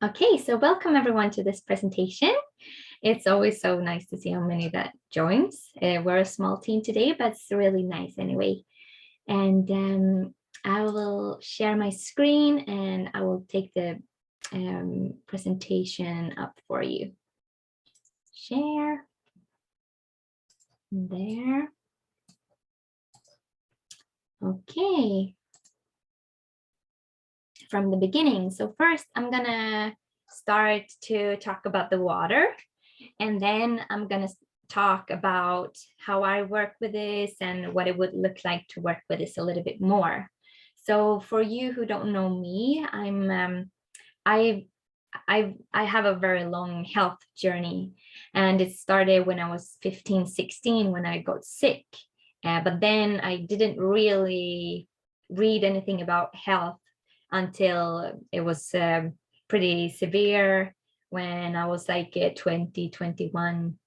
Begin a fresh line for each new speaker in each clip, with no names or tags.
Okay, so welcome everyone to this presentation. It's always so nice to see how many that joins. We're a small team today, but it's really nice anyway. And I will share my screen and I will take the presentation up for you. Share. There. Okay. From the beginning. So first I'm gonna start to talk about the water, and then I'm gonna talk about how I work with this and what it would look like to work with this a little bit more. So for you who don't know me, I have a very long health journey, and it started when I was 15, 16 when I got sick. But then I didn't really read anything about health until it was pretty severe when I was like 20, 21.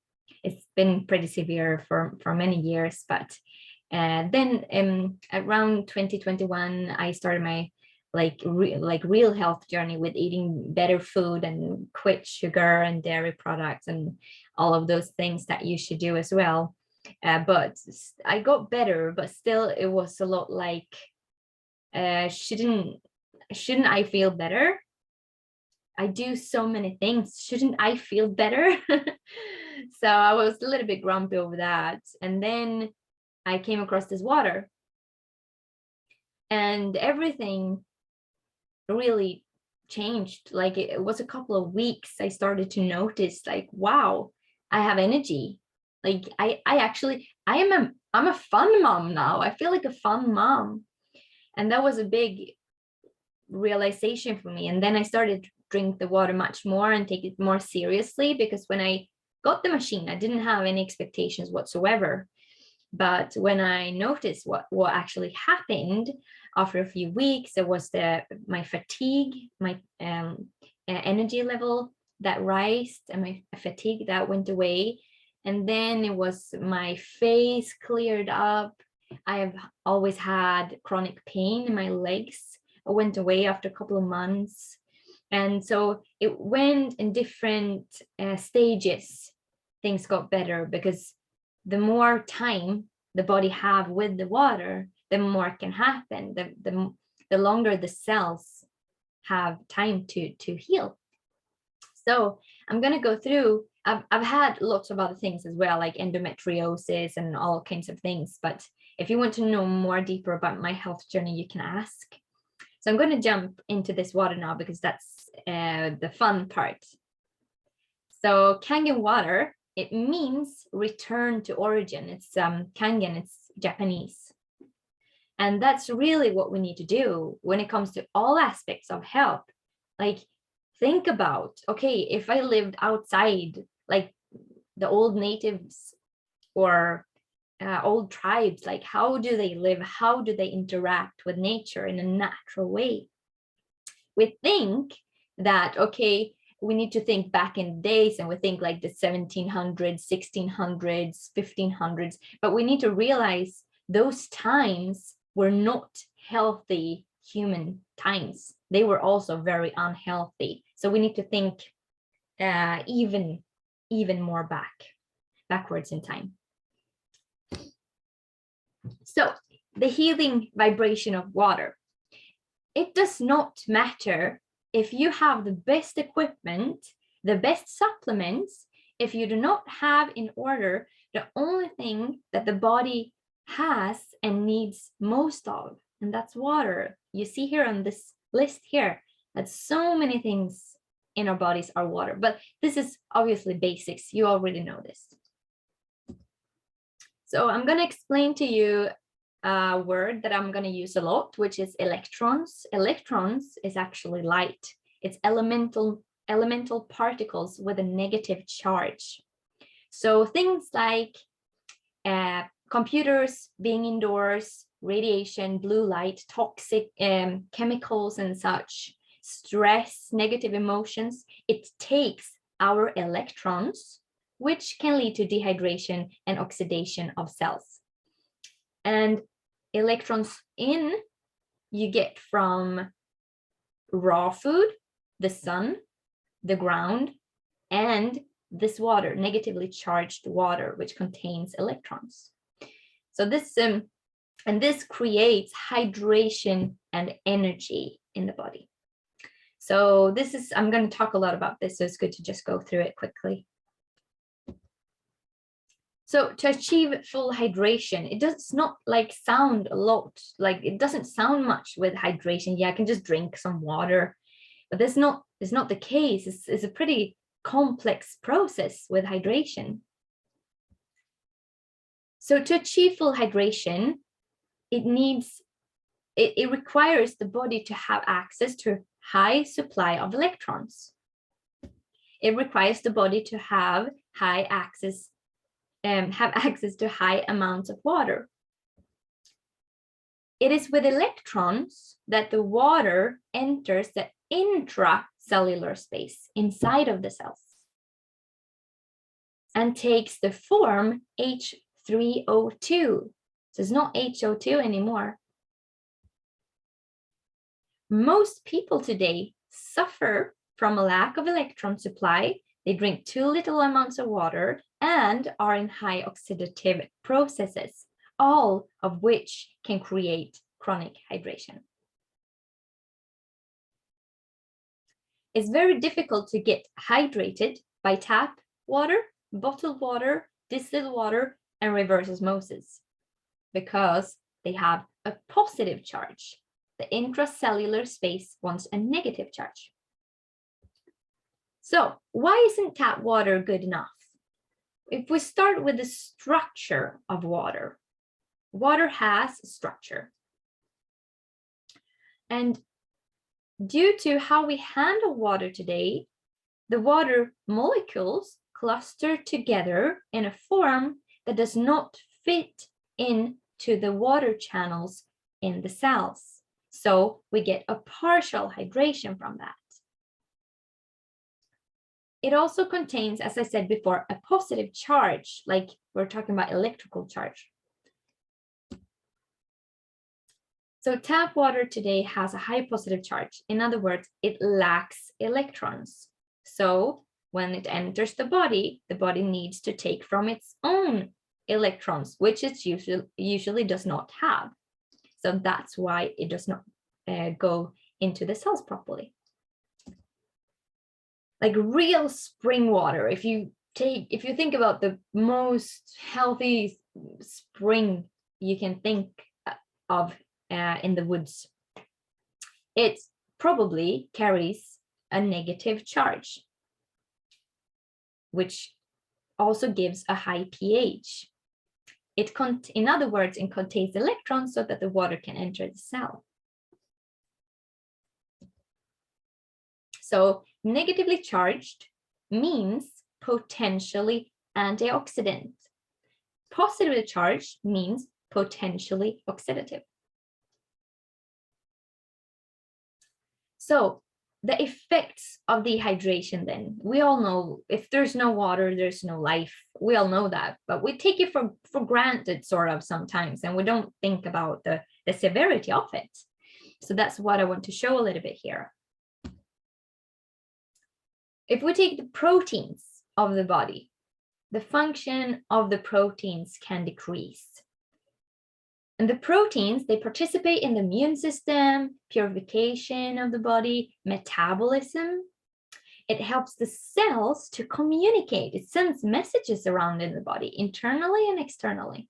It's been pretty severe for many years, but then around 2021, I started my real health journey with eating better food and quit sugar and dairy products and all of those things that you should do as well. But I got better, but still it was a lot like, shouldn't I feel better? I do so many things. Shouldn't I feel better? So I was a little bit grumpy over that. And then I came across this water, and everything really changed. Like it was a couple of weeks, I started to notice like, wow, I have energy. Like I'm a fun mom now. I feel like a fun mom. And that was a big realization for me. And then I started to drink the water much more and take it more seriously, because when I got the machine, I didn't have any expectations whatsoever. But when I noticed what actually happened after a few weeks, it was my fatigue, my energy level that rised, and my fatigue that went away. And then it was my face cleared up. I have always had chronic pain in my legs. It went away after a couple of months. And so it went in different stages. Things got better, because the more time the body have with the water, the more can happen. The longer the cells have time to heal. So I'm going to go through. I've had lots of other things as well, like endometriosis and all kinds of things. But if you want to know more deeper about my health journey, you can ask. So I'm going to jump into this water now, because that's the fun part. So Kangen water, it means return to origin. It's Kangen, it's Japanese. And that's really what we need to do when it comes to all aspects of health. Like, think about, okay, if I lived outside, like the old natives or old tribes, like how do they live? How do they interact with nature in a natural way? We think that, okay, we need to think back in days, and we think like the 1700s, 1600s, 1500s, but we need to realize those times were not healthy human times. They were also very unhealthy. So we need to think even more backwards in time. So the healing vibration of water. It does not matter if you have the best equipment, the best supplements, if you do not have in order the only thing that the body has and needs most of, and that's water. You see here on this list here that so many things in our bodies are water, but this is obviously basics. You already know this. So I'm going to explain to you a word that I'm going to use a lot, which is electrons. Electrons is actually light. It's elemental particles with a negative charge. So things like computers, being indoors, radiation, blue light, toxic chemicals and such, stress, negative emotions, it takes our electrons, which can lead to dehydration and oxidation of cells. And electrons in you get from raw food, the sun, the ground, and this water, negatively charged water, which contains electrons. So this and this creates hydration and energy in the body. So this is, I'm going to talk a lot about this, so it's good to just go through it quickly. So to achieve full hydration, it does not like sound a lot, like it doesn't sound much with hydration. Yeah, I can just drink some water, but that's not, it's not the case. It's a pretty complex process with hydration. So to achieve full hydration, it requires the body to have access to a high supply of electrons. It requires the body to have access to high amounts of water. It is with electrons that the water enters the intracellular space inside of the cells and takes the form H3O2. So it's not HO2 anymore. Most people today suffer from a lack of electron supply. They drink too little amounts of water and are in high oxidative processes, all of which can create chronic hydration. It's very difficult to get hydrated by tap water, bottled water, distilled water, and reverse osmosis because they have a positive charge. The intracellular space wants a negative charge. So why isn't tap water good enough? If we start with the structure of water, water has a structure. And due to how we handle water today, the water molecules cluster together in a form that does not fit into the water channels in the cells. So we get a partial hydration from that. It also contains, as I said before, a positive charge, like we're talking about electrical charge. So tap water today has a high positive charge. In other words, it lacks electrons. So when it enters the body needs to take from its own electrons, which it usually does not have. So that's why it does not go into the cells properly. Like real spring water, if you think about the most healthy spring you can think of in the woods, it probably carries a negative charge, which also gives a high pH. In other words, it contains electrons so that the water can enter the cell. So negatively charged means potentially antioxidant. Positively charged means potentially oxidative. So the effects of dehydration then, we all know if there's no water, there's no life. We all know that, but we take it for granted sort of sometimes, and we don't think about the severity of it. So that's what I want to show a little bit here. If we take the proteins of the body, the function of the proteins can decrease. And the proteins, they participate in the immune system, purification of the body, metabolism. It helps the cells to communicate. It sends messages around in the body, internally and externally.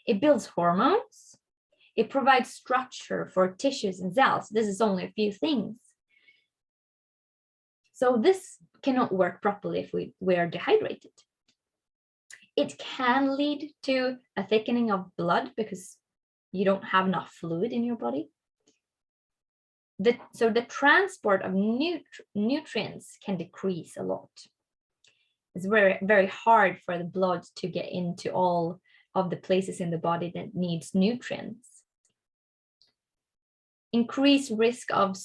It builds hormones. It provides structure for tissues and cells. This is only a few things. So this cannot work properly if we are dehydrated. It can lead to a thickening of blood because you don't have enough fluid in your body. So the transport of nutrients can decrease a lot. It's very, very hard for the blood to get into all of the places in the body that needs nutrients. Increased risk of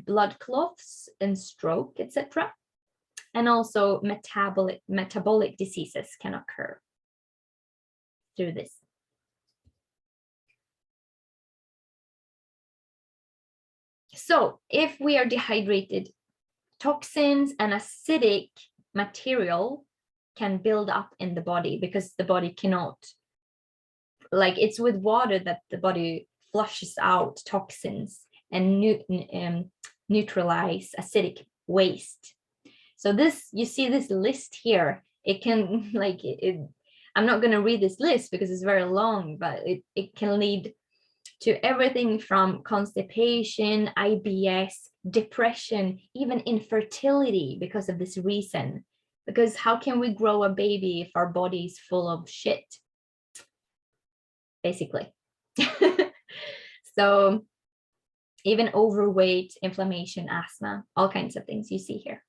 blood clots and stroke, etc. And also metabolic diseases can occur through this. So if we are dehydrated toxins and acidic material can build up in the body because the body cannot, like it's with water that the body flushes out toxins and neutralize acidic waste. So this, you see this list here, it can I'm not going to read this list because it's very long, but it can lead to everything from constipation, IBS, depression, even infertility because of this reason. Because how can we grow a baby if our body is full of shit? Basically. So even overweight, inflammation, asthma, all kinds of things you see here.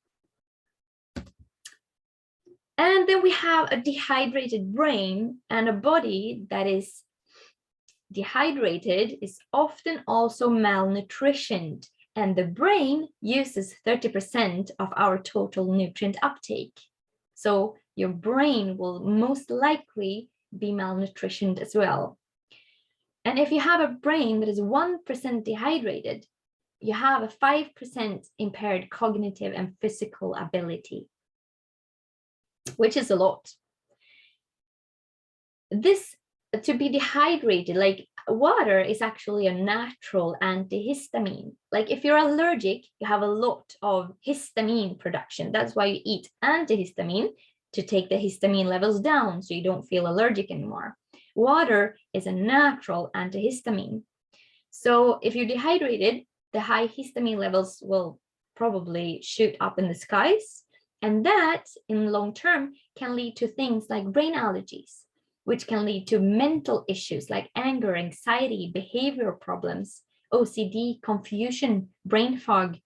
And then we have a dehydrated brain, and a body that is dehydrated is often also malnutritioned, and the brain uses 30% of our total nutrient uptake. So your brain will most likely be malnutritioned as well. And if you have a brain that is 1% dehydrated, you have a 5% impaired cognitive and physical ability, which is a lot. This, to be dehydrated, like water is actually a natural antihistamine. Like if you're allergic, you have a lot of histamine production. That's why you eat antihistamine, to take the histamine levels down so you don't feel allergic anymore. Water is a natural antihistamine. So if you're dehydrated, the high histamine levels will probably shoot up in the skies. And that, in long term, can lead to things like brain allergies, which can lead to mental issues like anger, anxiety, behavioral problems, OCD, confusion, brain fog,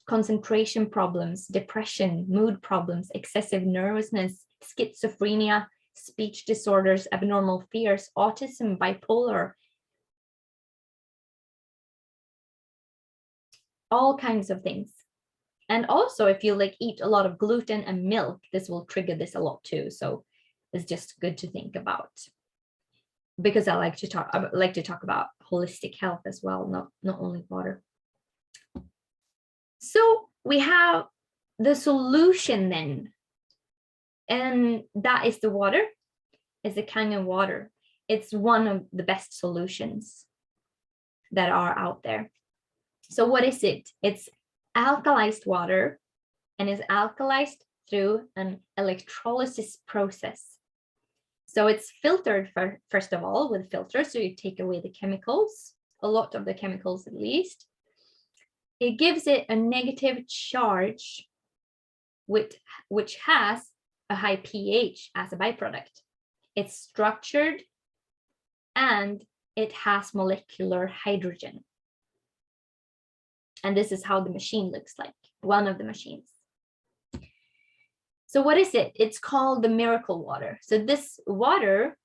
concentration problems, depression, mood problems, excessive nervousness, schizophrenia, speech disorders, abnormal fears, autism, bipolar, all kinds of things. And also, if you like eat a lot of gluten and milk, this will trigger this a lot too. So it's just good to think about, because I like to talk about holistic health as well, not only water. So we have the solution then, and that is the water, is the Kangen water. It's one of the best solutions that are out there. So what is it? It's alkalized water, and is alkalized through an electrolysis process. So it's filtered first of all with filters, so you take away the chemicals, a lot of the chemicals at least. It gives it a negative charge, which has a high pH as a byproduct. It's structured and it has molecular hydrogen. And this is how the machine looks like, one of the machines. So what is it? It's called the miracle water. So this water,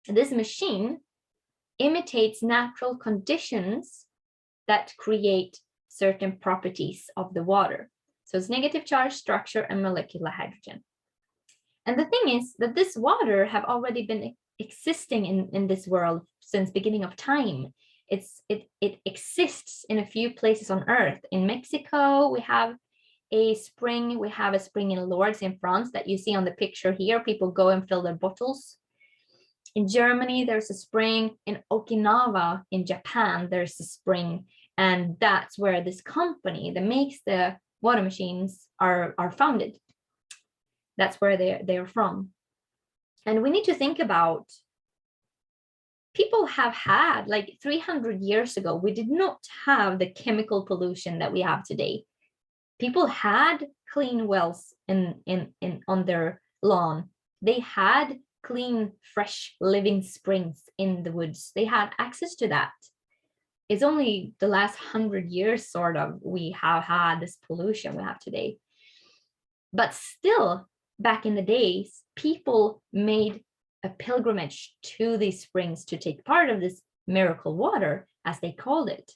this machine imitates natural conditions that create certain properties of the water. So it's negative charge, structure, and molecular hydrogen. And the thing is that this water have already been existing in this world since beginning of time. It exists in a few places on Earth. In Mexico, we have a spring. We have a spring in Lourdes in France that you see on the picture here. People go and fill their bottles. In Germany, there's a spring. In Okinawa, in Japan, there's a spring. And that's where this company that makes the water machines are founded. That's where they're from. And we need to think about, people have had, like 300 years ago, we did not have the chemical pollution that we have today. People had clean wells on their lawn. They had clean, fresh, living springs in the woods. They had access to that. It's only the last 100 years, sort of, we have had this pollution we have today. But still, back in the days, people made a pilgrimage to these springs to take part of this miracle water, as they called it,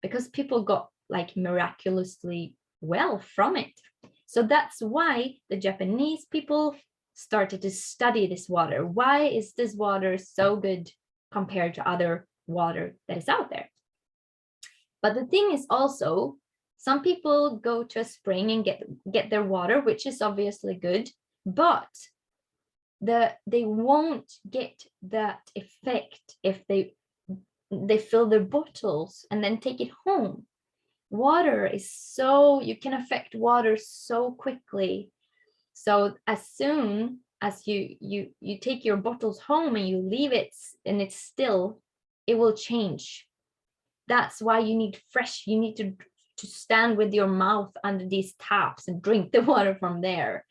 because people got like miraculously well from it. So that's why the Japanese people started to study this water. Why is this water so good compared to other water that is out there? But the thing is also Some people go to a spring and get their water, which is obviously good, but they won't get that effect if they fill their bottles and then take it home. Water is so, you can affect water so quickly. So as soon as you take your bottles home and you leave it and it's still, it will change. That's why you need fresh, you need to stand with your mouth under these taps and drink the water from there.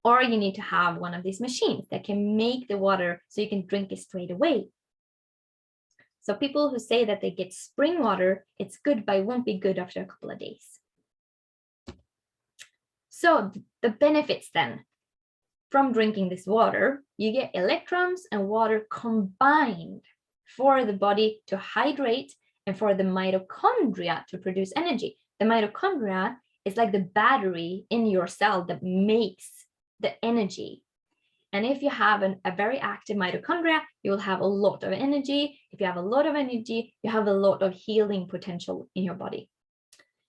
Or you need to have one of these machines that can make the water so you can drink it straight away. So people who say that they get spring water, it's good, but it won't be good after a couple of days. So the benefits then from drinking this water, you get electrons and water combined for the body to hydrate and for the mitochondria to produce energy. The mitochondria is like the battery in your cell that makes the energy. And if you have a very active mitochondria, you will have a lot of energy. If you have a lot of energy, you have a lot of healing potential in your body.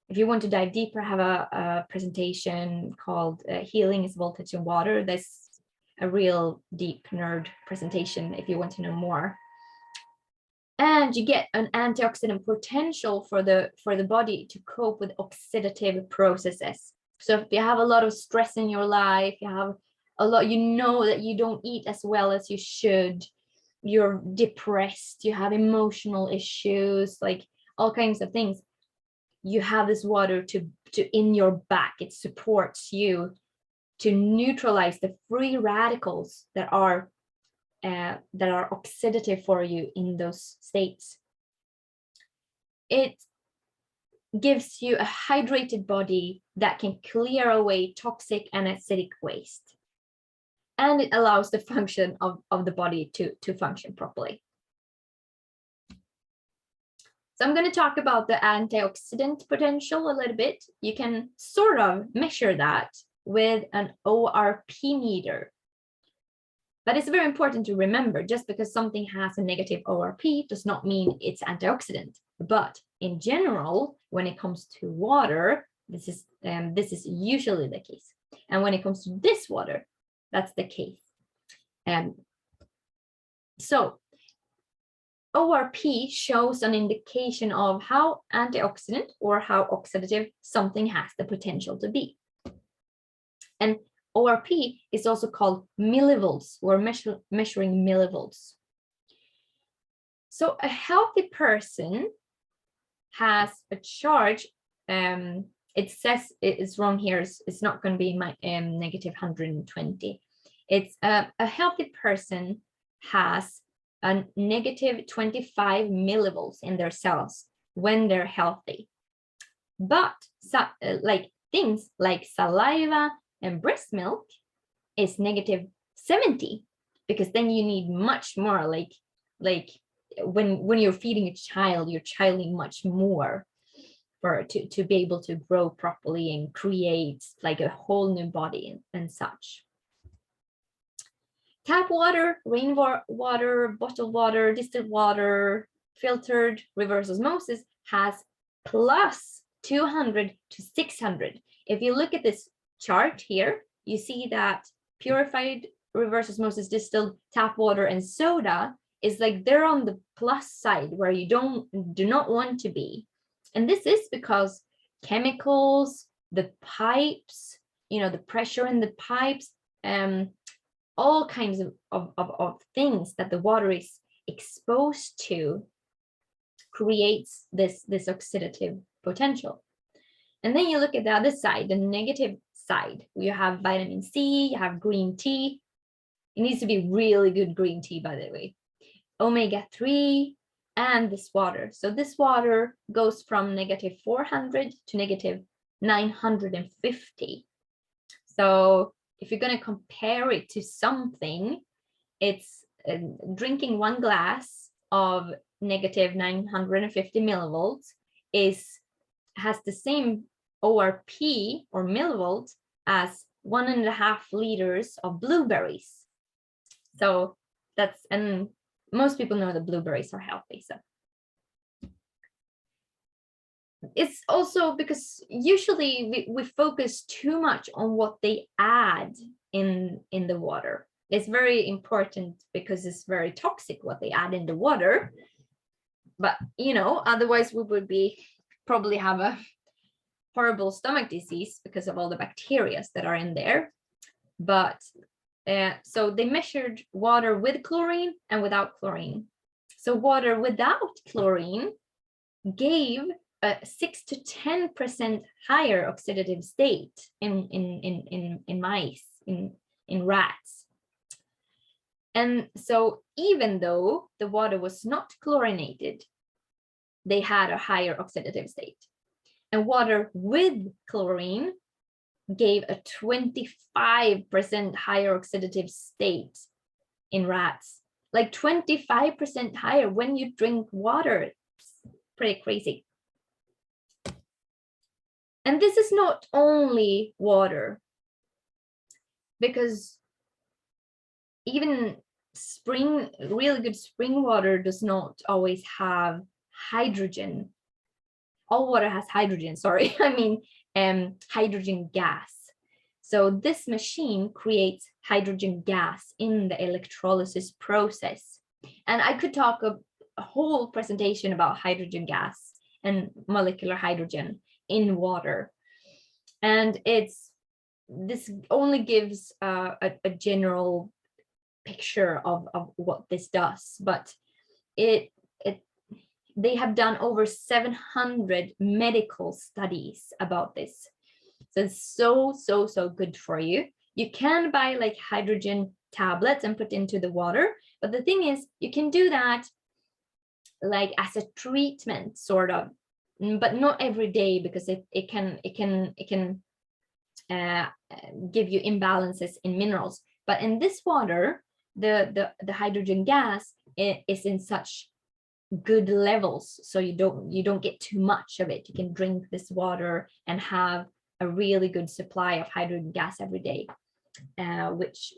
If you want to dive deeper, I have a presentation called Healing is Voltage in Water. That's a real deep nerd presentation if you want to know more. And you get an antioxidant potential for the body to cope with oxidative processes. So if you have a lot of stress in your life, you have a lot, you know that you don't eat as well as you should, you're depressed, you have emotional issues, like all kinds of things, you have this water to in your back. It supports you to neutralize the free radicals that are oxidative for you in those states. It gives you a hydrated body that can clear away toxic and acidic waste. And it allows the function of the body to function properly. So I'm going to talk about the antioxidant potential a little bit. You can sort of measure that with an ORP meter. But it's very important to remember, just because something has a negative ORP does not mean it's antioxidant. But in general, when it comes to water, this is usually the case. And when it comes to this water, that's the case. So ORP shows an indication of how antioxidant or how oxidative something has the potential to be. And ORP is also called millivolts. We're measuring millivolts. So a healthy person has a charge. It says it's wrong here. It's not going to be my negative 120. It's a healthy person has a negative 25 millivolts in their cells when they're healthy. But like things like saliva and breast milk is negative 70, because then you need much more, like when you're feeding a child, you're childing much more to be able to grow properly and create like a whole new body and such. Tap water, rainwater, bottled water, distilled water, filtered, reverse osmosis has plus 200 to 600. If you look at this chart here, you see that purified, reverse osmosis, distilled, tap water, and soda is like they're on the plus side where you do not want to be. And this is because chemicals, the pipes, the pressure in the pipes, all kinds of things that the water is exposed to creates this oxidative potential. And then you look at the other side, the negative side. You have vitamin C, you have green tea. It needs to be really good green tea, by the way. Omega-3 and this water. So this water goes from negative 400 to negative 950. So if you're going to compare it to something, it's drinking one glass of negative 950 millivolts has the same ORP or millivolts as 1.5 liters of blueberries. So and most people know that blueberries are healthy. So it's also because usually we focus too much on what they add in the water. It's very important because it's very toxic what they add in the water. But you know, otherwise we would probably have a horrible stomach disease because of all the bacteria that are in there. But so they measured water with chlorine and without chlorine. So water without chlorine gave a 6 to 10% higher oxidative state in mice, in rats. And so even though the water was not chlorinated, they had a higher oxidative state. And water with chlorine gave a 25% higher oxidative state in rats. Like 25% higher when you drink water. It's pretty crazy. And this is not only water, because even really good spring water does not always have hydrogen. All water has hydrogen, sorry, I mean hydrogen gas. So this machine creates hydrogen gas in the electrolysis process. And I could talk a whole presentation about hydrogen gas and molecular hydrogen in water. And this only gives a general picture of what this does, but they have done over 700 medical studies about this. So it's so good for you. You can buy like hydrogen tablets and put into the water, but the thing is you can do that like as a treatment sort of, but not every day, because it can give you imbalances in minerals. But in this water, the hydrogen gas is in such good levels, so you don't get too much of it. You can drink this water and have a really good supply of hydrogen gas every day, which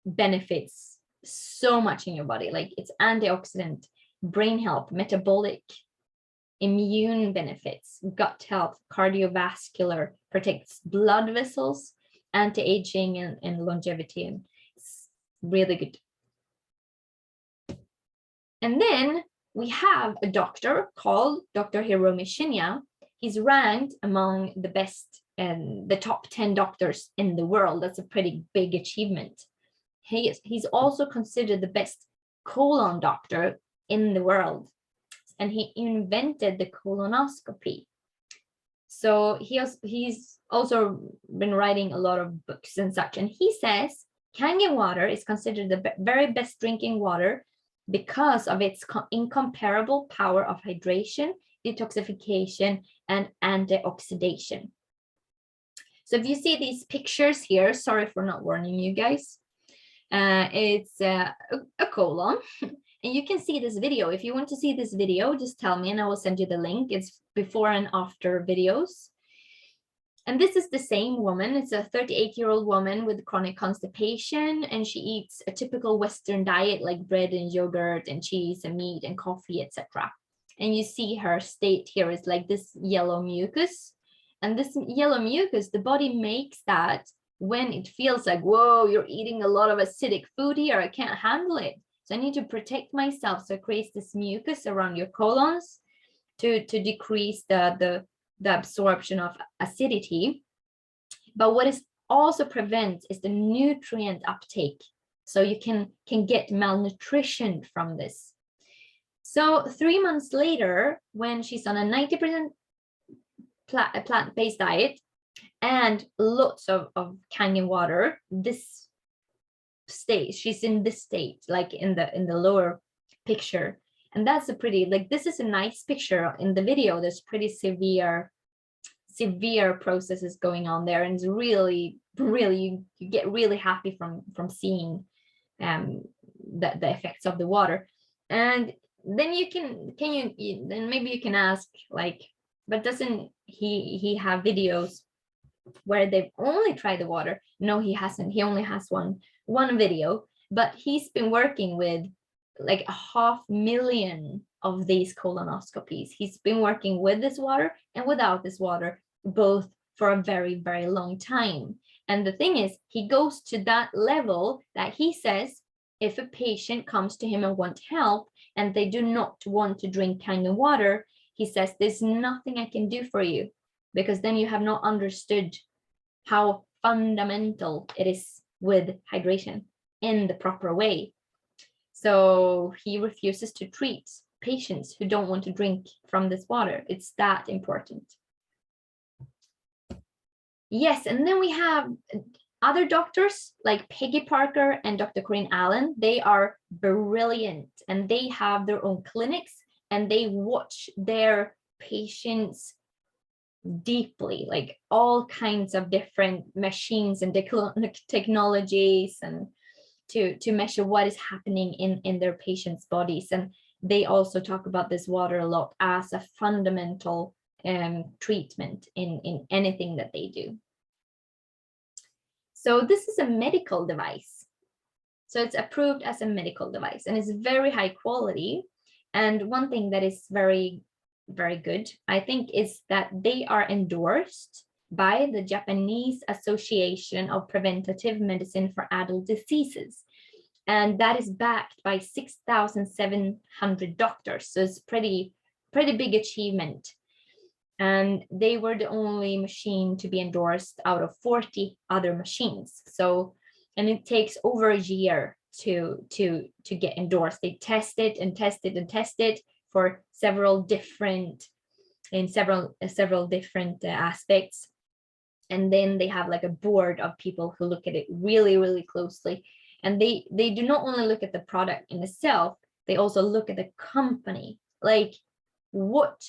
benefits so much in your body. Like it's antioxidant, brain health, metabolic, immune benefits, gut health, cardiovascular, protects blood vessels, anti-aging and longevity, and it's really good. And then we have a doctor called Dr. Hiromi Shinya. He's ranked among the best and the top 10 doctors in the world. That's a pretty big achievement. He's also considered the best colon doctor in the world, and he invented the colonoscopy. So he's also been writing a lot of books and such, and he says Kangen water is considered the very best drinking water because of its incomparable power of hydration, detoxification, and antioxidation. So if you see these pictures here, sorry for not warning you guys, it's a colon. And you can see this video. If you want to see this video, just tell me and I will send you the link. It's before and after videos. And this is the same woman. It's a 38-year-old woman with chronic constipation, and she eats a typical Western diet like bread and yogurt and cheese and meat and coffee, etc. And you see her state here is like this yellow mucus. And this yellow mucus, the body makes that when it feels like, whoa, you're eating a lot of acidic food here. I can't handle it. So I need to protect myself. So it creates this mucus around your colons to decrease the absorption of acidity. But what is also prevents is the nutrient uptake. So you can get malnutrition from this. So 3 months later, when she's on a 90% plant-based diet and lots of Kangen water, this state, she's in this state, like in the lower picture. And that's a pretty, like, this is a nice picture. In the video, there's pretty severe processes going on there, and it's really you get really happy from seeing the effects of the water. And then then maybe you can ask, like, but doesn't he have videos where they've only tried the water? No, he hasn't. He only has one video, but he's been working with like 500,000 of these colonoscopies. He's been working with this water and without this water, both, for a very, very long time. And the thing is, he goes to that level that he says, if a patient comes to him and wants help and they do not want to drink Kangen water, he says, there's nothing I can do for you, because then you have not understood how fundamental it is with hydration in the proper way. So he refuses to treat patients who don't want to drink from this water. It's that important. Yes, and then we have other doctors like Peggy Parker and Dr. Corinne Allen. They are brilliant, and they have their own clinics, and they watch their patients deeply, like all kinds of different machines and technologies, and to measure what is happening in their patients' bodies. And they also talk about this water a lot as a fundamental treatment in anything that they do. So this is a medical device. So it's approved as a medical device, and it's very high quality. And one thing that is very, very good, I think, is that they are endorsed by the Japanese Association of Preventative Medicine for Adult Diseases. And that is backed by 6,700 doctors. So it's pretty big achievement. And they were the only machine to be endorsed out of 40 other machines. So, and it takes over a year to get endorsed. They test it and test it and test it for several different aspects. And then they have like a board of people who look at it really, really closely. And they do not only look at the product in itself, they also look at the company. Like, what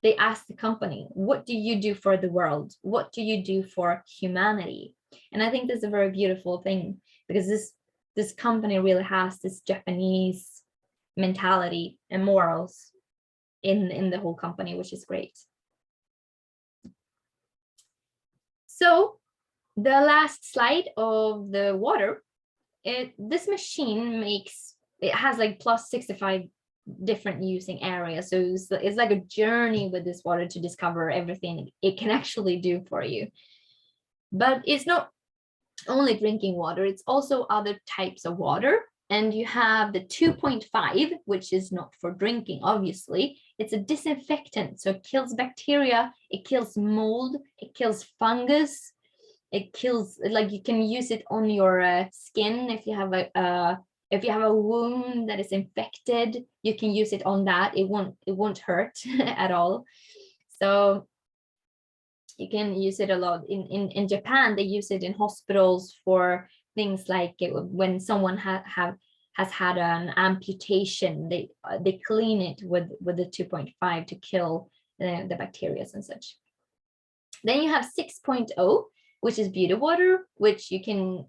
they ask the company, what do you do for the world? What do you do for humanity? And I think that's a very beautiful thing, because this company really has this Japanese mentality and morals in the whole company, which is great. So the last slide of the water, this machine has like plus 65 different using areas. So it's like a journey with this water to discover everything it can actually do for you. But it's not only drinking water, it's also other types of water. And you have the 2.5, which is not for drinking, obviously. It's a disinfectant, so it kills bacteria, it kills mold, it kills fungus, it kills, like, you can use it on your skin if you have a wound that is infected. You can use it on that. It won't hurt at all. So you can use it a lot. In Japan, they use it in hospitals for things like when someone has had an amputation, they clean it with the 2.5 to kill the bacteria and such. Then you have 6.0, which is beauty water, which you can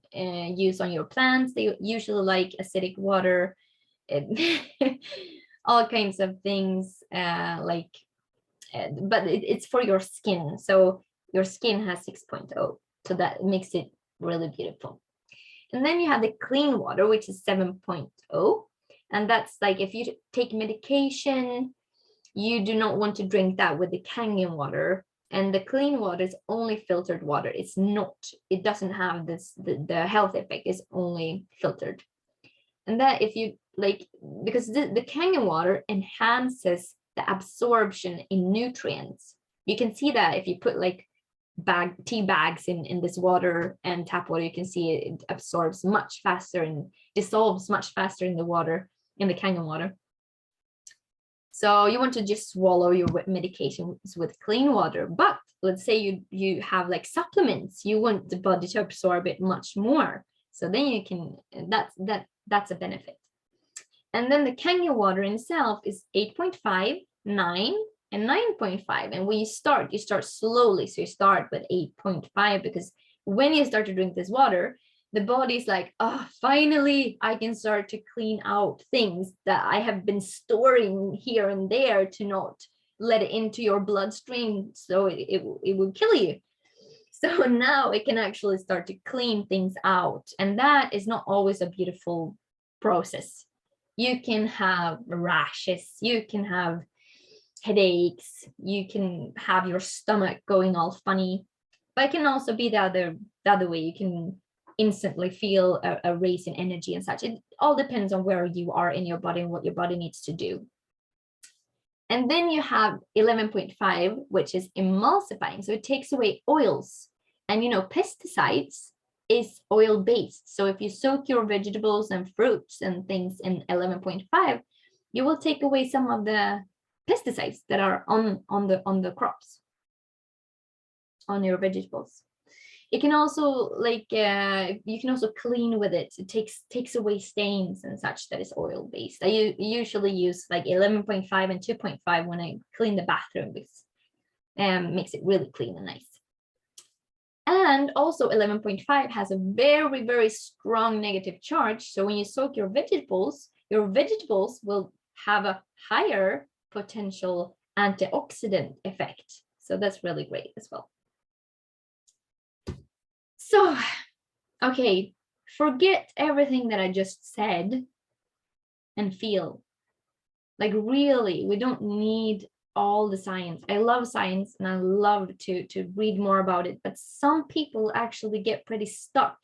use on your plants. They usually like acidic water, all kinds of things, but it's for your skin. So your skin has 6.0, so that makes it really beautiful. And then you have the clean water, which is 7.0. And that's like, if you take medication, you do not want to drink that with the Kangen water. And the clean water is only filtered water. It doesn't have the health effect, it's only filtered. And that, if you like, because the Kangen water enhances the absorption in nutrients. You can see that if you put like tea bags in this water and tap water, you can see it absorbs much faster and dissolves much faster in the water, in the Kangen water. So you want to just swallow your medications with clean water. But let's say you have like supplements, you want the body to absorb it much more. So then you can, that's a benefit. And then the Kangen water in itself is 8.5, 9, and 9.5. And when you start slowly. So you start with 8.5, because when you start to drink this water, the body's like, oh, finally, I can start to clean out things that I have been storing here and there to not let it into your bloodstream, so it will kill you. So now it can actually start to clean things out. And that is not always a beautiful process. You can have rashes, you can have headaches, you can have your stomach going all funny, but it can also be the other way. You can instantly feel a raise in energy and such. It all depends on where you are in your body and what your body needs to do. And then you have 11.5, which is emulsifying. So it takes away oils. And pesticides is oil based. So if you soak your vegetables and fruits and things in 11.5, you will take away some of the pesticides that are on the crops, on your vegetables. It can also you can also clean with it. It takes away stains and such that is oil based. I usually use like 11.5 and 2.5 when I clean the bathroom, because makes it really clean and nice. And also 11.5 has a very, very strong negative charge. So when you soak your vegetables will have a higher potential antioxidant effect. So that's really great as well. So, okay, forget everything that I just said and feel. Like really, we don't need all the science. I love science and I love to read more about it, but some people actually get pretty stuck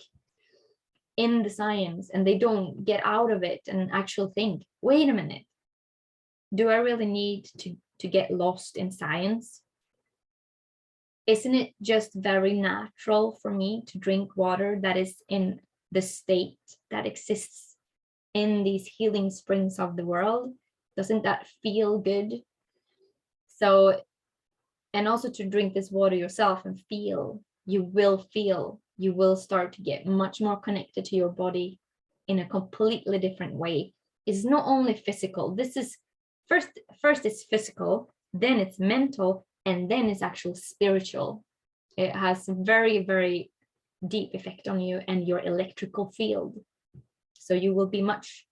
in the science and they don't get out of it and actually think, wait a minute, do I really need to get lost in science? Isn't it just very natural for me to drink water that is in the state that exists in these healing springs of the world? Doesn't that feel good? So, and also to drink this water yourself and feel, you will start to get much more connected to your body in a completely different way. It's not only physical. This is first it's physical, then it's mental, and then it's actually spiritual. It has a very, very deep effect on you and your electrical field. So you will be much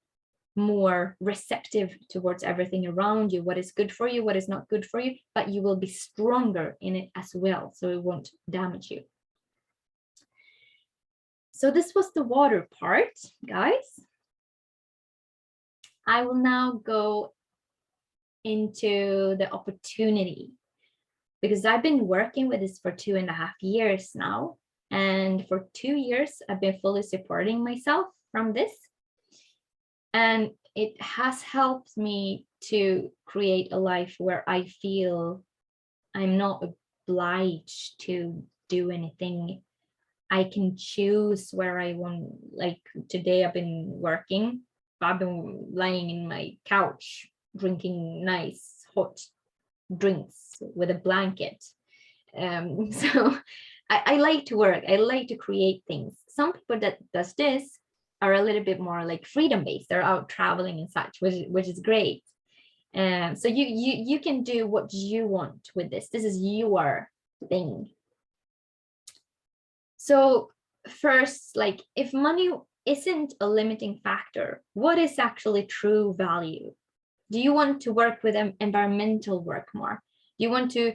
more receptive towards everything around you, what is good for you, what is not good for you, but you will be stronger in it as well, so it won't damage you. So this was the water part, guys. I will now go into the opportunity, because I've been working with this for 2.5 years now. And for 2 years, I've been fully supporting myself from this. And it has helped me to create a life where I feel I'm not obliged to do anything. I can choose where I want. Like today I've been working. I've been lying in my couch, drinking nice hot drinks with a blanket. So I like to work. I like to create things. Some people that does this are a little bit more like freedom based. They're out traveling and such, which is great. So you can do what you want with this. This is your thing. So first, like if money isn't a limiting factor, what is actually true value? Do you want to work with environmental work more? Do you want to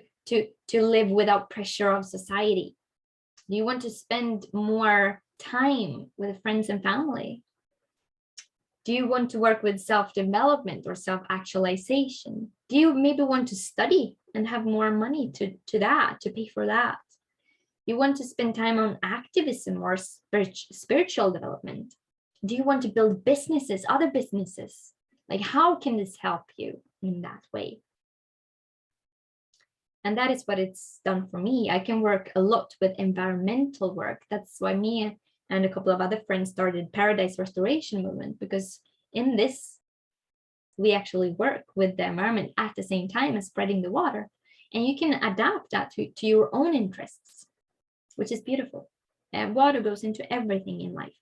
live without pressure of society? Do you want to spend more time with friends and family? Do you want to work with self-development or self-actualization? Do you maybe want to study and have more money to pay for that? You want to spend time on activism or spiritual development? Do you want to build businesses, other businesses? Like, how can this help you in that way? And that is what it's done for me. I can work a lot with environmental work. That's why me and a couple of other friends started Paradise Restoration Movement, because in this, we actually work with the environment at the same time as spreading the water. And you can adapt that to your own interests, which is beautiful. And water goes into everything in life.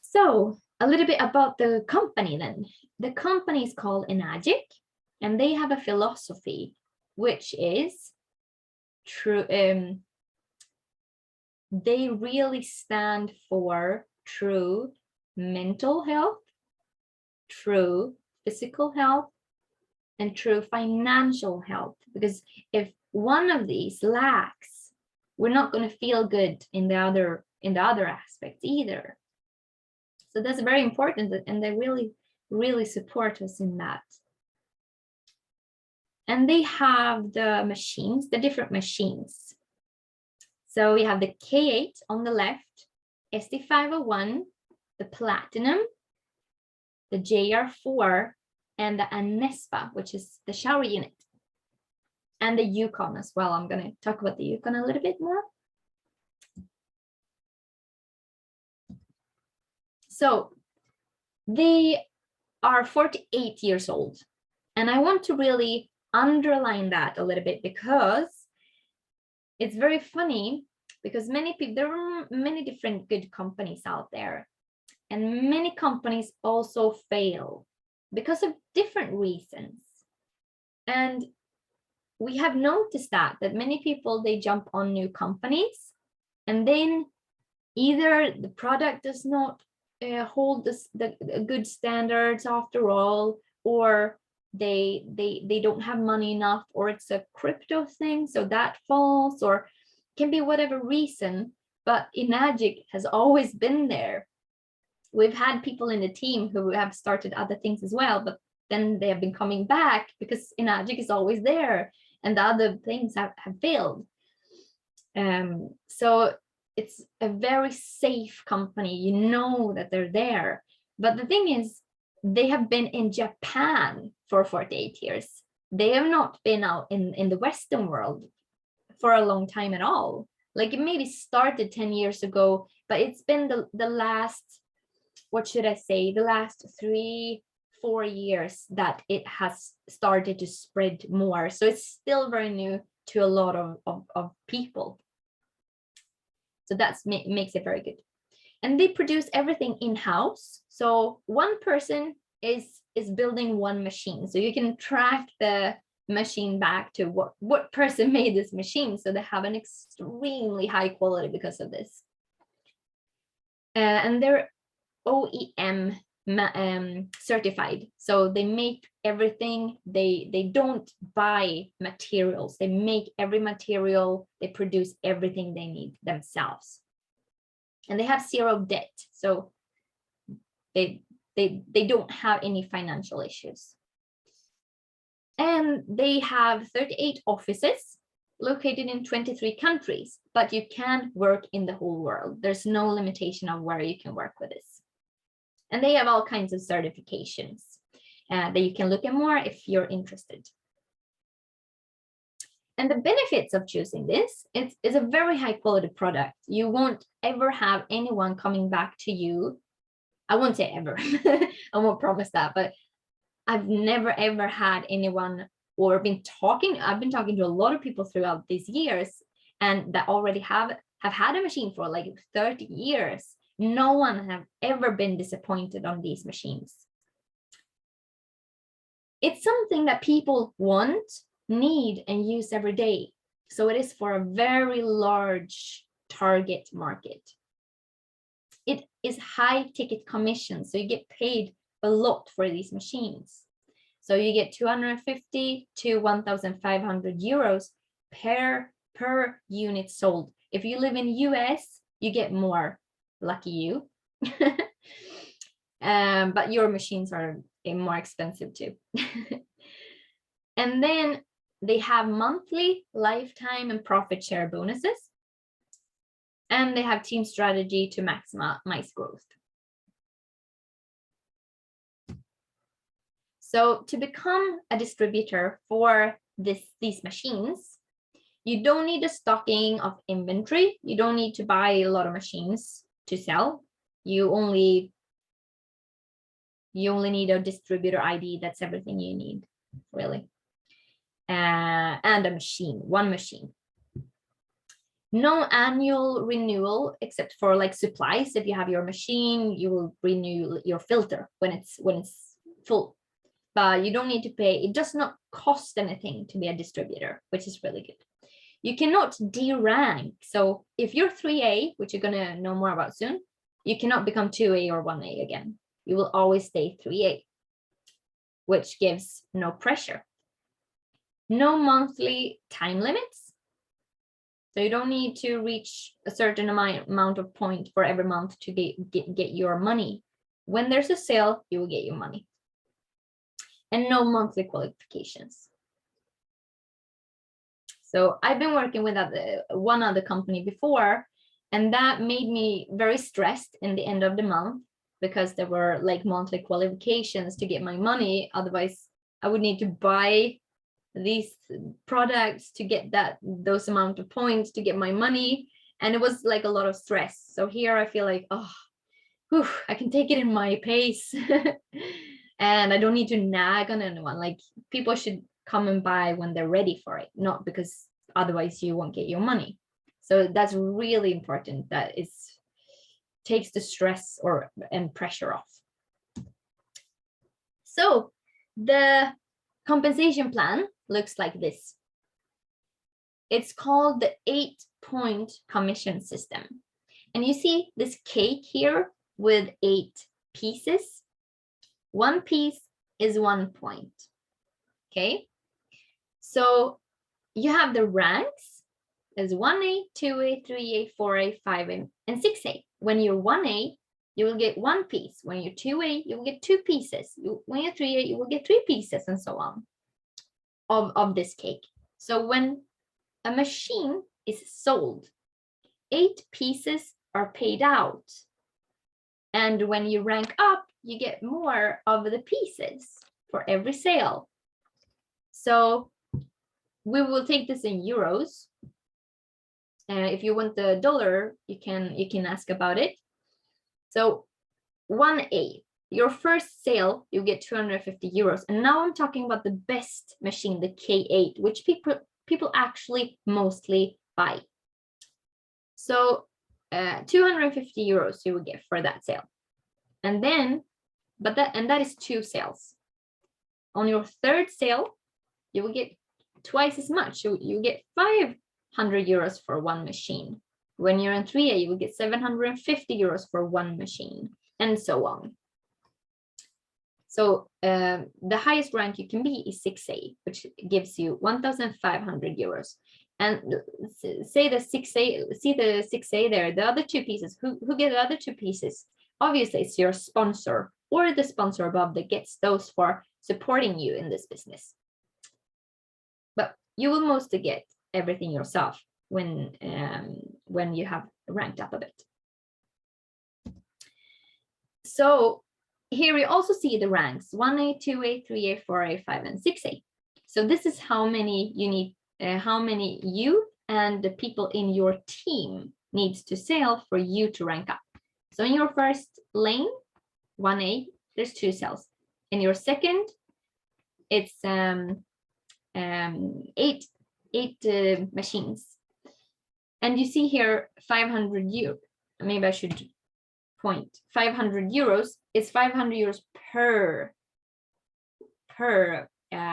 So a little bit about the company then. The company is called Enagic, and they have a philosophy, which is true. They really stand for true mental health, true physical health, and true financial health. Because if one of these lacks, we're not going to feel good in the other aspects either. So that's very important, and they really, really support us in that. And they have the machines, the different machines. So we have the K8 on the left, SD501, the Platinum, the JR4, and the Anespa, which is the shower unit, and the Yukon as well. I'm going to talk about the Yukon a little bit more. So they are 48 years old. And I want to really underline that a little bit, because it's very funny, because many people, there are many different good companies out there, and many companies also fail because of different reasons. And we have noticed that many people, they jump on new companies, and then either the product does not hold the good standards after all, or they don't have money enough, or it's a crypto thing, so that falls, or can be whatever reason. But Enagic has always been there. We've had people in the team who have started other things as well, but then they have been coming back because Enagic is always there, and the other things have failed. So it's a very safe company. You know that they're there. But the thing is, they have been in Japan for 48 years. They have not been out in the Western world for a long time at all. Like, it maybe started 10 years ago, but it's been the last, what should I say, the last 3-4 years that it has started to spread more. So it's still very new to a lot of people. So that makes it very good. And they produce everything in-house. So one person is building one machine. So you can track the machine back to what person made this machine. So they have an extremely high quality because of this. And they're OEM certified. So they make everything. They don't buy materials. They make every material. They produce everything they need themselves. And they have zero debt. So they don't have any financial issues. And they have 38 offices located in 23 countries, but you can work in the whole world. There's no limitation of where you can work with this. And they have all kinds of certifications that you can look at more if you're interested. And the benefits of choosing this, it's a very high quality product. You won't ever have anyone coming back to you. I won't say ever, I won't promise that, but I've never ever had anyone, or I've been talking to a lot of people throughout these years, and that already have had a machine for like 30 years. No one have ever been disappointed on these machines. It's something that people want, need, and use every day. So it is for a very large target market. It is high ticket commission, so you get paid a lot for these machines. So you get 250 to 1,500 euros per unit sold. If you live in US, you get more. Lucky you. But your machines are more expensive too. And then they have monthly, lifetime, and profit share bonuses. And they have team strategy to maximize growth. So to become a distributor for these machines, you don't need a stocking of inventory. You don't need to buy a lot of machines to sell. You only need a distributor ID. That's everything you need, really. And a machine, one machine. No annual renewal except for like supplies. If you have your machine, you will renew your filter when it's full. But you don't need to pay. It does not cost anything to be a distributor, which is really good. You cannot derank. So if you're 3A, which you're going to know more about soon, you cannot become 2A or 1A again. You will always stay 3A, which gives no pressure. No monthly time limits. So you don't need to reach a certain amount of point for every month to get your money. when there's a sale, you will get your money. And no monthly qualifications. So I've been working with one other company before, and that made me very stressed in the end of the month because there were like monthly qualifications to get my money. Otherwise, I would need to buy these products to get those amount of points to get my money. And it was like a lot of stress. So here I feel like, oh, whew, I can take it in my pace. And I don't need to nag on anyone. Like, people should come and buy when they're ready for it, not because otherwise you won't get your money. So that's really important, that it takes the stress and pressure off. So the compensation plan looks like this. It's called the 8-point commission system. And you see this cake here with 8 pieces. One piece is 1 point. Okay. So you have the ranks as 1A, 2A, 3A, 4A, 5A, and 6A. When you're 1A, you will get 1 piece. When you're 2A, you will get 2 pieces. When you're 3A, you will get 3 pieces, and so on of this cake. So when a machine is sold, 8 pieces are paid out. And when you rank up, you get more of the pieces for every sale. So we will take this in euros. If you want the dollar, you can ask about it. So 1A, your first sale, you get 250 euros. And now I'm talking about the best machine, the K8, which people actually mostly buy. So 250 euros you will get for that sale. And then, that is 2 sales. On your third sale, you will get twice as much. You get 500 euros for 1 machine. When you're in 3A, you will get 750 euros for 1 machine, and so on. So the highest rank you can be is 6A, which gives you 1,500 euros. And say the 6A, see the 6A there, the other 2 pieces, who get the other 2 pieces? Obviously, it's your sponsor or the sponsor above that gets those for supporting you in this business. But you will mostly get everything yourself when you have ranked up a bit. So here we also see the ranks: 1A, 2A, 3A, 4A, 5, and 6A. So this is how many you need, how many you and the people in your team needs to sell for you to rank up. So in your first lane, 1A, there's 2 cells. In your second, it's 8 machines. And you see here 500 euros. Maybe I should point. 500 euros is 500 euros per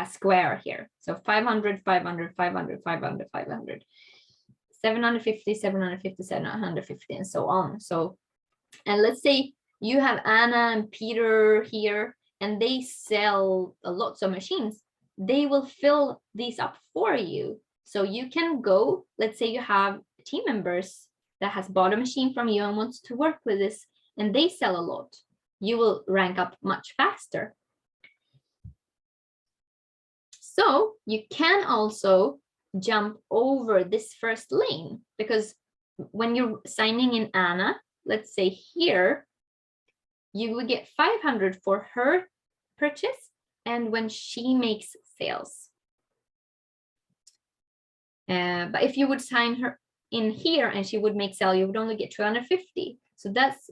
square here. So 500, 500, 500, 500, 500, 750, 750, 750, and so on. So, and let's say you have Anna and Peter here, and they sell lots of machines. They will fill these up for you. So you can go, let's say you have team members that has bought a machine from you and wants to work with this, and they sell a lot. You will rank up much faster. So you can also jump over this first lane, because when you're signing in Anna, let's say here, you will get 500 for her purchase and when she makes sales. But if you would sign her in here and she would make sale, you would only get 250. So that's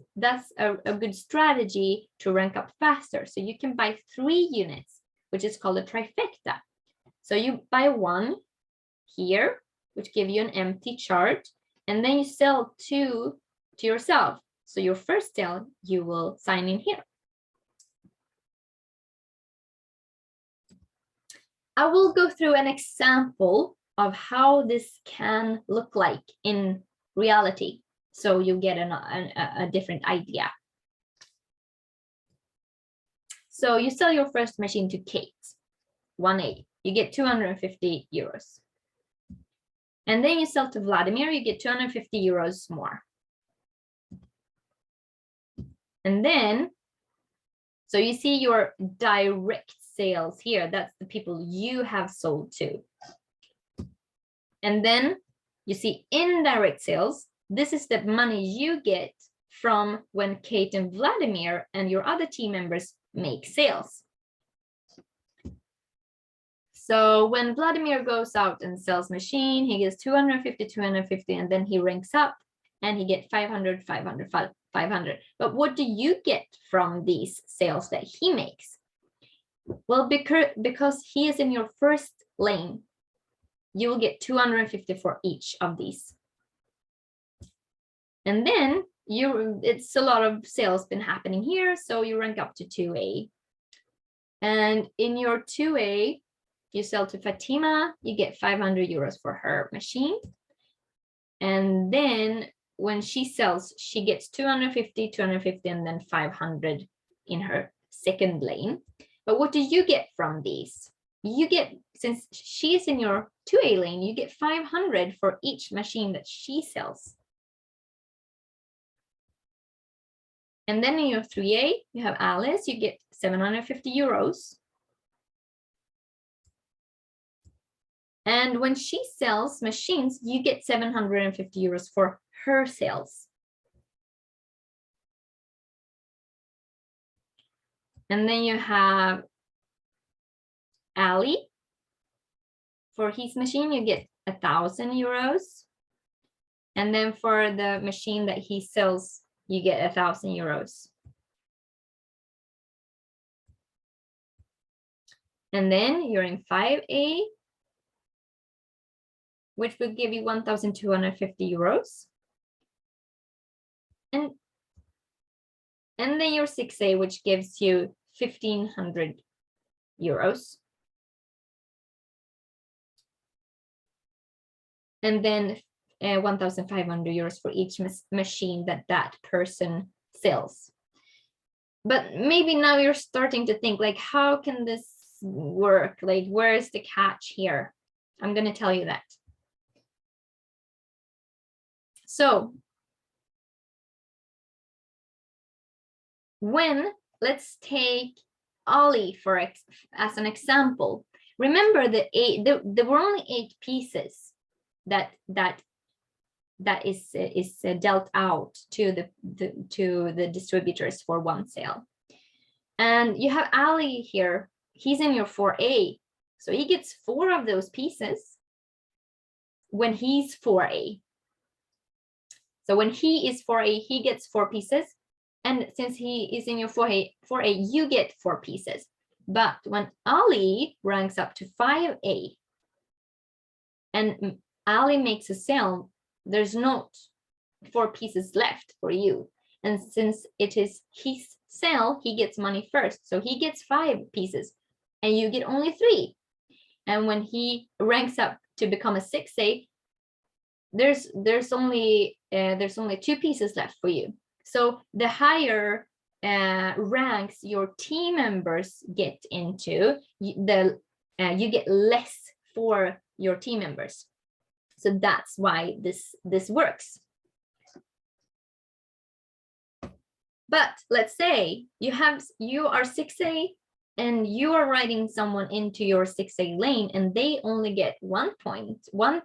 a good strategy to rank up faster. So you can buy 3 units, which is called a trifecta. So you buy 1 here, which give you an empty chart, and then you sell 2 to yourself. So your first sale, you will sign in here. I will go through an example of how this can look like in reality, so you get a different idea. So you sell your first machine to Kate, 1A, you get 250 euros. And then you sell to Vladimir, you get 250 euros more. And then So you see your direct sales here. That's the people you have sold to. And then you see indirect sales. This is the money you get from when Kate and Vladimir and your other team members make sales. So when Vladimir goes out and sells machine, he gets 250, 250, and then he ranks up and he gets 500, 500, 500. But what do you get from these sales that he makes? Well, because he is in your first lane, you will get 250 for each of these. And then it's a lot of sales been happening here, so you rank up to 2A. And in your 2A, you sell to Fatima, you get 500 euros for her machine. And then when she sells, she gets 250, 250, and then 500 in her second lane. But what do you get from these? You get, since she's in your 2A lane, you get 500 for each machine that she sells. And then in your 3A, you have Alice, you get 750 euros. And when she sells machines, you get 750 euros for her sales. And then you have Ali. For his machine, you get 1,000 euros. And then for the machine that he sells, you get 1,000 euros. And then you're in 5A, which will give you 1,250 euros. And then your 6A, which gives you 1,500 euros. And then 1,500 euros for each machine that person sells. But maybe now you're starting to think, like, how can this work? Like, where is the catch here? I'm going to tell you that. So let's take Ali as an example. Remember there were only 8 pieces that is dealt out to the distributors for one sale. And you have Ali here. He's in your 4A. So he gets 4 of those pieces when he's 4A. So when he is 4A, he gets 4 pieces. And since he is in your 4A, you get 4 pieces. But when Ali ranks up to 5A and Ali makes a sale, there's not 4 pieces left for you. And since it is his sale, he gets money first. So he gets 5 pieces and you get only 3. And when he ranks up to become a 6A, there's only 2 pieces left for you. So the higher ranks your team members get into, you get less for your team members. So that's why this works. But let's say you are 6A and you are writing someone into your 6A lane and they only get 1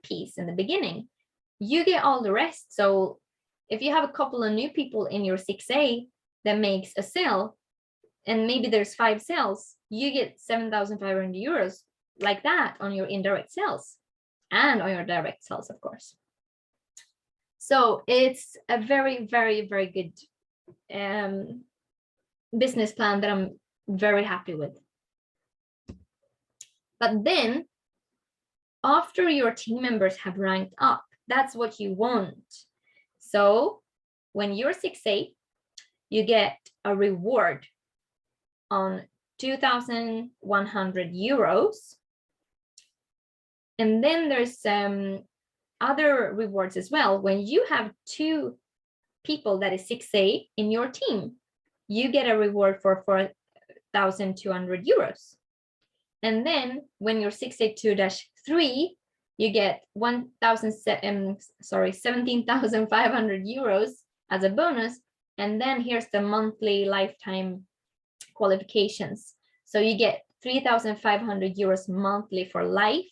piece in the beginning. You get all the rest. So if you have a couple of new people in your 6A that makes a sale, and maybe there's 5 sales, you get 7,500 euros like that on your indirect sales and on your direct sales, of course. So it's a very, very, very good business plan that I'm very happy with. But then after your team members have ranked up, that's what you want. So when you're 6A, you get a reward on 2,100 euros. And then there's other rewards as well. When you have 2 people that is 6A in your team, you get a reward for 4,200 euros. And then when you're 6A 2-3, you get 17,500 euros as a bonus. And then here's the monthly lifetime qualifications. So you get 3,500 euros monthly for life,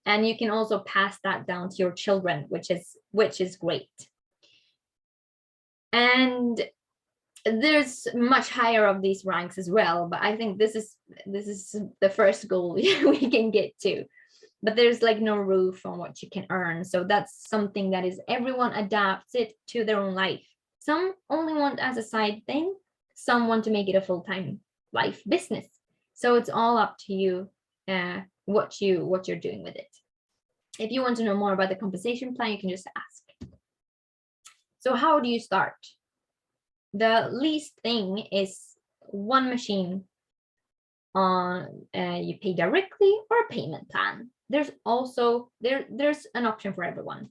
and you can also pass that down to your children, which is great. And there's much higher of these ranks as well, but I think this is the first goal we can get to. But there's like no roof on what you can earn. So that's something that is, everyone adapts it to their own life. Some only want as a side thing, some want to make it a full-time life business. So it's all up to you what you're doing with it. If you want to know more about the compensation plan, you can just ask. So how do you start? The least thing is one machine you pay directly, or a payment plan. There's also there's an option for everyone.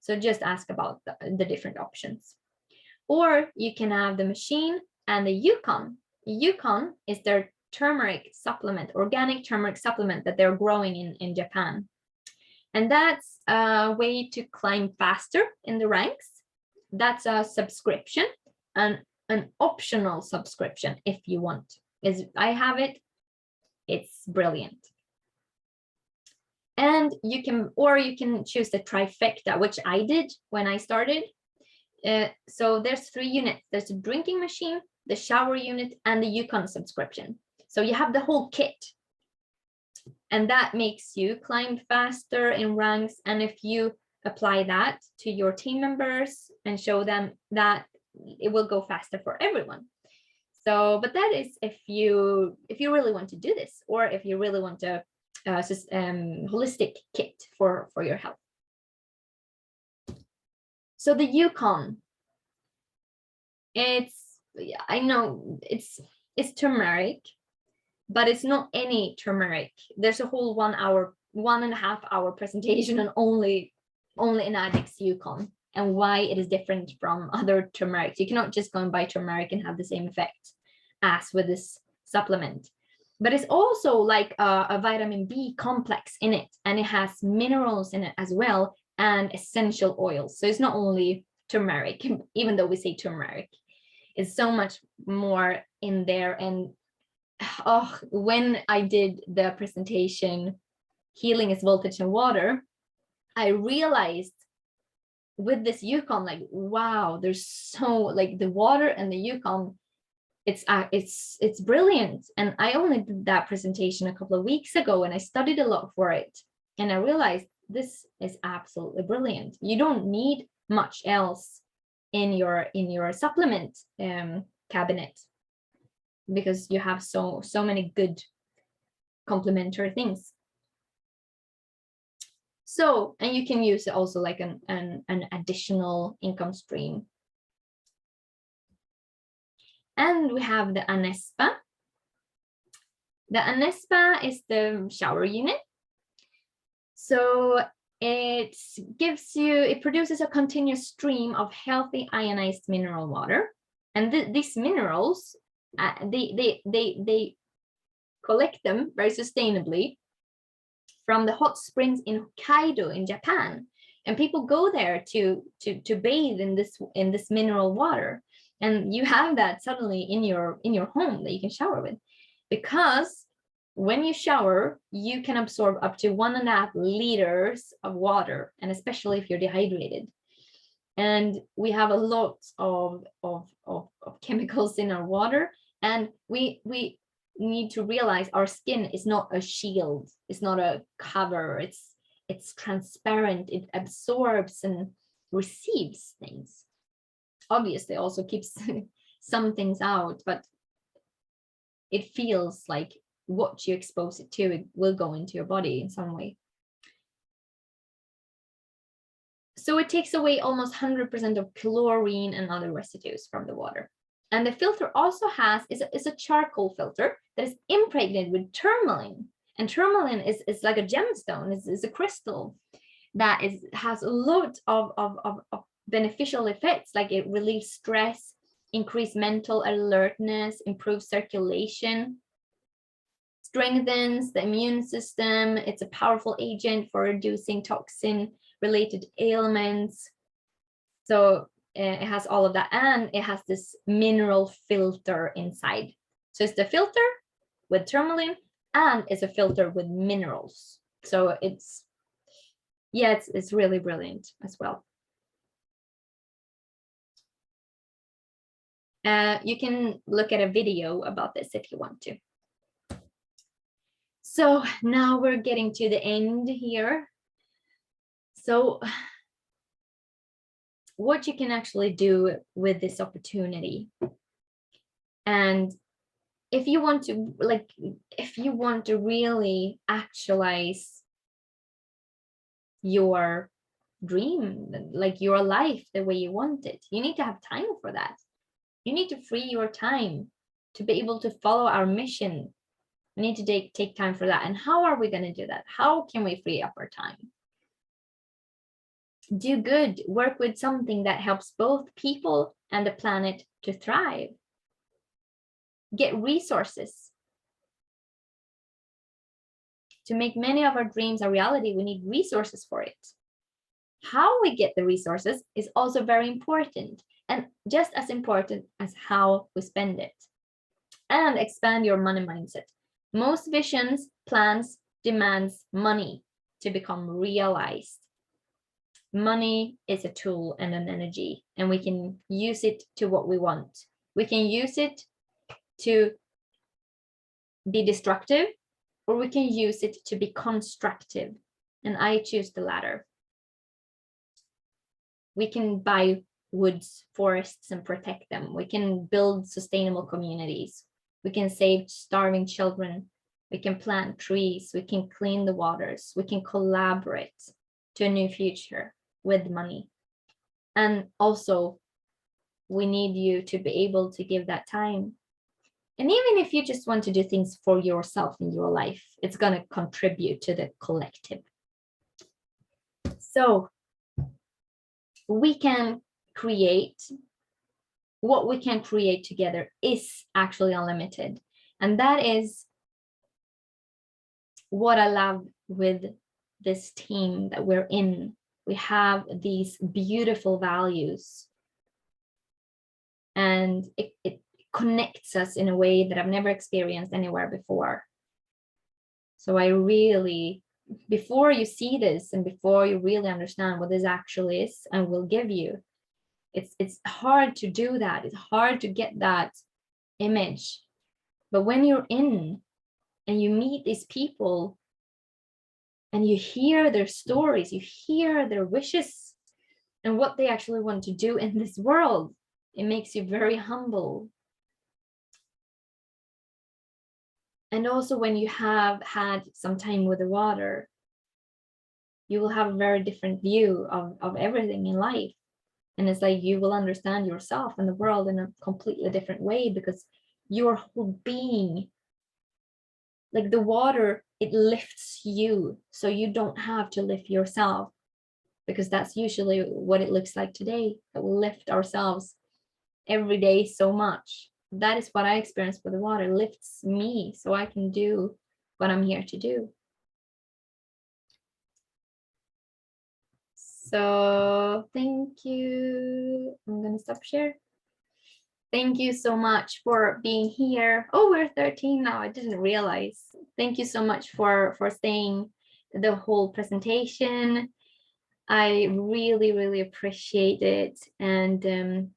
So just ask about the different options. Or you can have the machine and the Yukon. Yukon is their turmeric supplement, organic turmeric supplement that they're growing in Japan. And that's a way to climb faster in the ranks. That's a subscription, an optional subscription if you want. I have it. It's brilliant. And you can choose the trifecta, which I did when I started. So there's 3 units. There's a drinking machine, the shower unit, and the Yukon subscription. So you have the whole kit. And that makes you climb faster in ranks. And if you apply that to your team members and show them that, it will go faster for everyone. So, but that is if you really want to do this, or if you really want a holistic kit for your health. So the Yukon, I know it's turmeric, but it's not any turmeric. There's a whole 1.5 hour presentation on only Enagics Yukon and why it is different from other turmeric. You cannot just go and buy turmeric and have the same effect as with this supplement. But it's also like a vitamin B complex in it, and it has minerals in it as well, and essential oils. So it's not only turmeric, even though we say turmeric, it's so much more in there. And when I did the presentation, Healing is Voltage and Water, I realized with this Yukon, like, wow, there's so, like, the water and the Yukon, it's brilliant. And I only did that presentation a couple of weeks ago, and I studied a lot for it, and I realized this is absolutely brilliant. You don't need much else in your supplement cabinet, because you have so many good complementary things. So, and you can use it also like an additional income stream. And we have the Anespa. The Anespa is the shower unit. So it produces a continuous stream of healthy ionized mineral water. And these minerals, they collect them very sustainably from the hot springs in Hokkaido in Japan, and people go there to bathe in this mineral water, and you have that suddenly in your home that you can shower with, because when you shower, you can absorb up to 1.5 liters of water, and especially if you're dehydrated. And we have a lot of chemicals in our water, and we need to realize our skin is not a shield, it's not a cover, it's transparent, it absorbs and receives things. Obviously also keeps some things out, but it feels like what you expose it to, it will go into your body in some way. So it takes away almost 100% of chlorine and other residues from the water. And the filter also is a charcoal filter that is impregnated with tourmaline. And tourmaline is like a gemstone, is a crystal that has a lot of beneficial effects, like it relieves stress, increase mental alertness, improves circulation, strengthens the immune system. It's a powerful agent for reducing toxin-related ailments. So it has all of that, and it has this mineral filter inside. So it's the filter with tourmaline, and it's a filter with minerals. So it's, yeah, it's really brilliant as well. You can look at a video about this if you want to. So now we're getting to the end here. So what you can actually do with this opportunity, and if you want to, like, if you want to really actualize your dream, like your life the way you want it, you need to have time for that. You need to free your time to be able to follow our mission. We need to take time for that. And how are we going to do that? How can we free up our time? Do good, work with something that helps both people and the planet to thrive. Get resources. To make many of our dreams a reality, we need resources for it. How we get the resources is also very important, and just as important as how we spend it. And expand your money mindset. Most visions, plans, demands money to become realized. Money is a tool and an energy, and we can use it to what we want. We can use it to be destructive, or we can use it to be constructive. And I choose the latter. We can buy woods, forests, and protect them. We can build sustainable communities. We can save starving children. We can plant trees. We can clean the waters. We can collaborate to a new future with money. And also, we need you to be able to give that time. And even if you just want to do things for yourself in your life, it's going to contribute to the collective. So we can create, what we can create together is actually unlimited. And that is what I love with this team that we're in. We have these beautiful values, and it connects us in a way that I've never experienced anywhere before. So I really, before you see this and before you really understand what this actually is and will give you, it's hard to do that. It's hard to get that image. But when you're in and you meet these people and you hear their stories, you hear their wishes and what they actually want to do in this world, it makes you very humble. And also when you have had some time with the water, you will have a very different view of everything in life. And it's like you will understand yourself and the world in a completely different way, because your whole being, like the water, it lifts you. So you don't have to lift yourself, because that's usually what it looks like today, that we lift ourselves every day so much. That is what I experience with the water. It lifts me so I can do what I'm here to do. So thank you. I'm going to stop share. Thank you so much for being here. Oh, we're 13 now. I didn't realize. Thank you so much for staying the whole presentation. I really, really appreciate it. And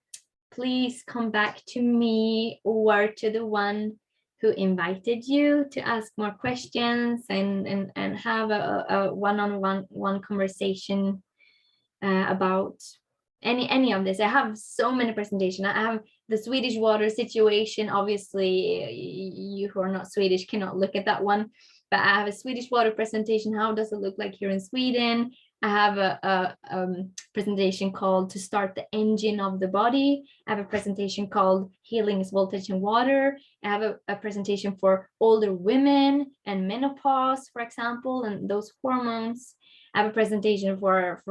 please come back to me or to the one who invited you to ask more questions and have a one-on-one conversation about any of this. I have so many presentations. I have the Swedish water situation. Obviously, you who are not Swedish cannot look at that one, but I have a Swedish water presentation. How does it look like here in Sweden? I have a presentation called To Start the Engine of the Body. I have a presentation called Healing is Voltage and Water. I have a presentation for older women and menopause, for example, and those hormones. I have a presentation for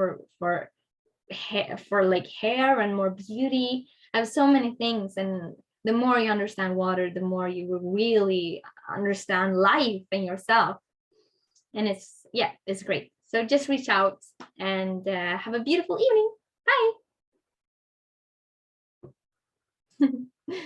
like hair and more beauty. I have so many things, and the more you understand water, the more you will really understand life and yourself. And it's great. So just reach out and have a beautiful evening. Bye.